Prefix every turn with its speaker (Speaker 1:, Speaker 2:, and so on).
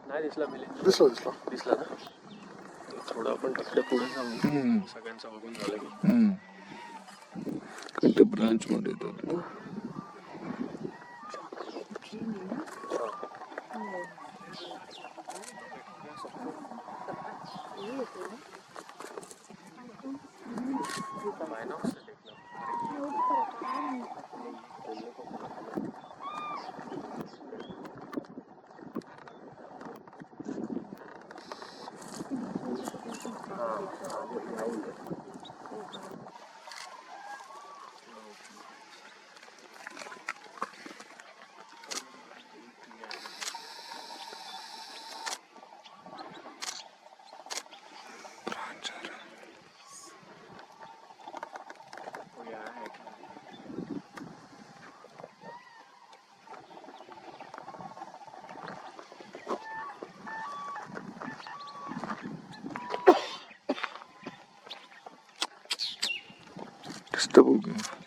Speaker 1: नाही दिसला
Speaker 2: दिसला
Speaker 1: ना. थोडं आपण तिकडे पुढे जाऊ, सगळ्यांचं बघून झालं की.
Speaker 2: कोणत्या ब्रांच मध्ये येतात. डिस्टर्ब हो गया.